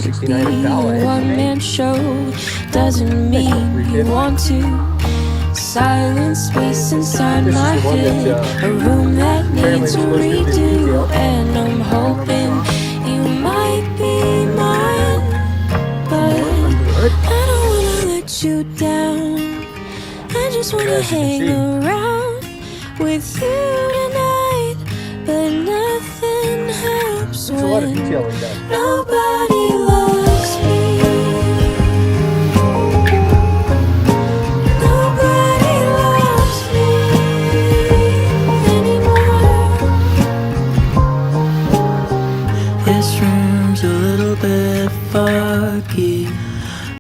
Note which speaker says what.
Speaker 1: to
Speaker 2: 69
Speaker 1: be a
Speaker 2: $1,
Speaker 1: one-man show doesn't mean you want to. Silent space inside
Speaker 2: This is
Speaker 1: my
Speaker 2: the one
Speaker 1: head,
Speaker 2: that,
Speaker 1: a room that
Speaker 2: apparently
Speaker 1: needs a
Speaker 2: was supposed to be
Speaker 1: redo,
Speaker 2: detailed.
Speaker 1: and I'm hoping you might be mine, but I don't wanna let you down. I just wanna
Speaker 2: As you can
Speaker 1: hang
Speaker 2: see.
Speaker 1: around with you tonight, but nothing helps
Speaker 2: There's a lot of
Speaker 1: when
Speaker 2: detailing done.
Speaker 1: nobody